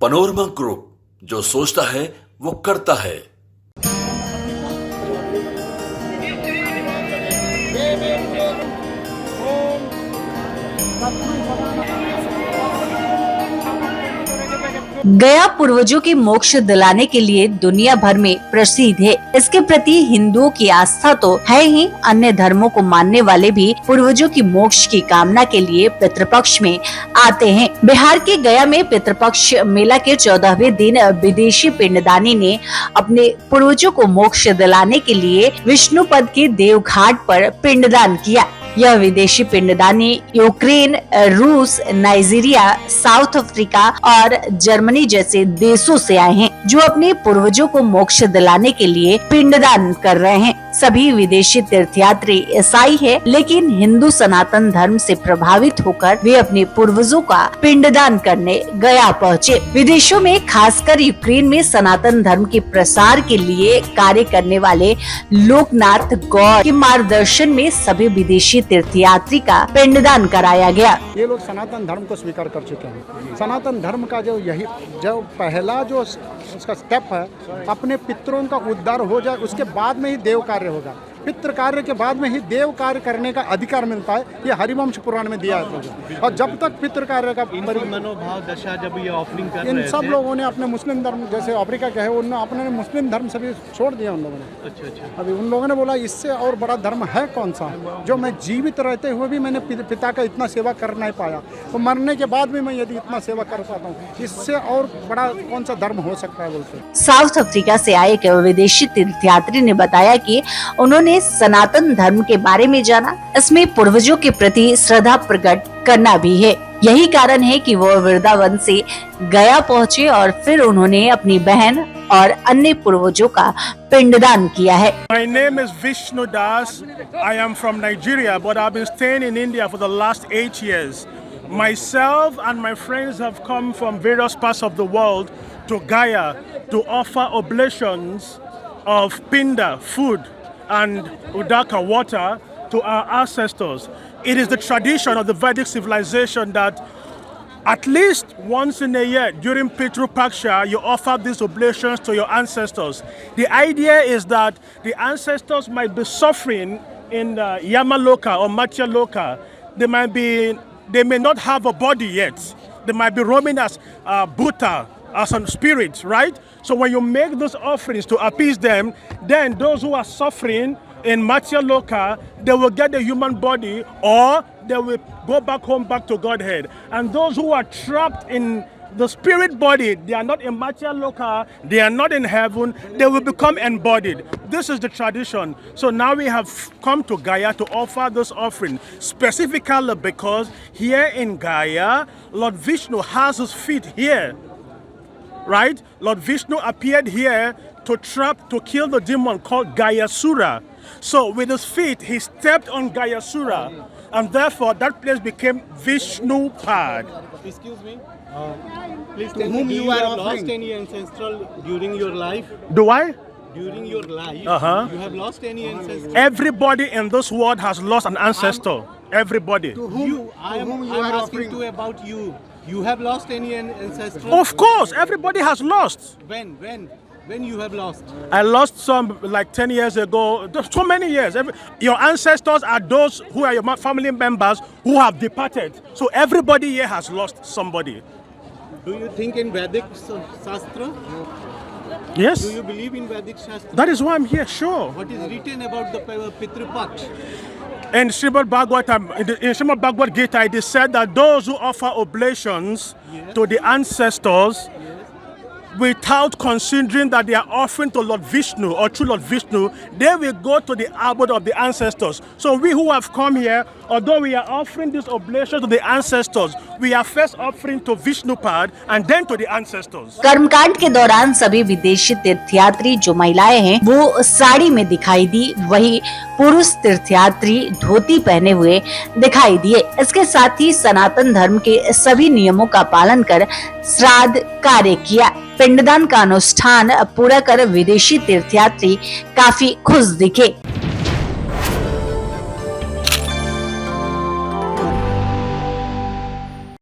Panorama group, जो सोचता है वो करता है। गया पूर्वजों के मोक्ष दिलाने के लिए दुनिया भर में प्रसिद्ध है। इसके प्रति हिंदुओं की आस्था तो है ही, अन्य धर्मों को मानने वाले भी पूर्वजों की मोक्ष की कामना के लिए पितृपक्ष में आते हैं। बिहार के गया में पितृपक्ष मेला के 14वें दिन विदेशी पिंडदानी ने अपने पूर्वजों को मोक्ष दिलाने के लिए विष्णुपद के देवघाट पर पिंडदान किया। यह विदेशी पिंडदानी यूक्रेन, रूस, नाइजीरिया, साउथ अफ्रीका और जर्मनी जैसे देशों से आए हैं, जो अपने पूर्वजों को मोक्ष दिलाने के लिए पिंडदान कर रहे हैं। सभी विदेशी तीर्थयात्री ईसाई है, लेकिन हिंदू सनातन धर्म से प्रभावित होकर वे अपने पूर्वजों का पिंडदान करने गया पहुँचे। विदेशों में, खासकर यूक्रेन में सनातन धर्म के प्रसार के लिए कार्य करने वाले लोकनाथ गौड़ के मार्गदर्शन में सभी विदेशी तीर्थयात्री का पिंडदान कराया गया। ये लोग सनातन धर्म को स्वीकार कर चुके हैं। सनातन धर्म का जो पहला जो उसका स्टेप है, अपने पितरों का उद्धार हो जाए, उसके बाद में ही देव कार्य होगा। पितृ कार्य के बाद में ही देव कार्य करने का अधिकार मिलता है। ये हरिवंश पुराण में दिया है। और जब तक पितृ कार्य का मनोभाव दशा जब ये ऑफरिंग कर इन सब लोगों ने अपने मुस्लिम धर्म, जैसे अफ्रीका के है, उन्होंने अपने मुस्लिम धर्म से भी छोड़ दिया उन लोगों ने। अच्छा। अभी उन लोगों ने बोला इससे और बड़ा धर्म है कौन सा, जो मैं जीवित रहते हुए भी मैंने पिता का इतना सेवा कर नहीं पाया, तो मरने के बाद भी मैं यदि इतना सेवा कर पाता हूँ, इससे और बड़ा कौन सा धर्म हो सकता है बोलते। साउथ अफ्रीका से आए एक विदेशी तीर्थयात्री ने बताया कि उन्होंने सनातन धर्म के बारे में जाना, इसमें पूर्वजों के प्रति श्रद्धा प्रकट करना भी है। यही कारण है कि वो वृंदावन से गया पहुँचे और फिर उन्होंने अपनी बहन और अन्य पूर्वजों का पिंडदान किया है। My name is Vishnu Das. I am from Nigeria, but I've been staying in India for the last 8 years. Myself and my friends have come from various parts of the world to Gaya to offer oblations of pinda, food, and udaka, water, to our ancestors. It is the tradition of the Vedic civilization that at least once in a year during Pitru Paksha, you offer these oblations to your ancestors. The idea is that the ancestors might be suffering in Yamaloka or Matyaloka. They may not have a body yet. They might be roaming as Bhuta, as a spirit, right? So when you make those offerings to appease them, then those who are suffering in Matyaloka, they will get the human body, or they will go back home, back to Godhead. And those who are trapped in the spirit body, they are not in Matyaloka, they are not in heaven, they will become embodied. This is the tradition. So now we have come to Gaya to offer this offering, specifically because here in Gaya, Lord Vishnu has his feet here. Right? Lord Vishnu appeared here to kill the demon called Gayasura. So with his feet, he stepped on Gayasura, and therefore that place became Vishnupad. Excuse me. Please tell me, do you have lost any ancestral during your life? Do I? During your life, you have lost any ancestral? Everybody in this world has lost an ancestor. Everybody. To whom? I'm asking to about you. You have lost any ancestral? Of course, everybody has lost. When you have lost? I lost some like 10 years ago. So many years. Your ancestors are those who are your family members who have departed. So everybody here has lost somebody. Do you think in Vedic Shastra? Yes. Do you believe in Vedic Shastra? That is why I'm here, sure. What is written about the Pitru Paksh? In Srimad Bhagavad Gita, it is said that those who offer oblations to the ancestors without considering that they are offering to Lord Vishnu or to Lord Vishnu, they will go to the abode of the ancestors. So we who have come here, although we are offering this oblation to the ancestors, we are first offering to Vishnupad and then to the ancestors. कर्मकांड के दौरान सभी विदेशी तीर्थयात्री जो महिलाएं हैं वो साड़ी में दिखाई दी, वही पुरुष तीर्थयात्री धोती पहने हुए दिखाई दिए। इसके साथ ही सनातन धर्म के सभी नियमों का पालन कर श्राद्ध कार्य किया। पिंडदान का अनुष्ठान पूरा कर विदेशी तीर्थयात्री काफी खुश दिखे।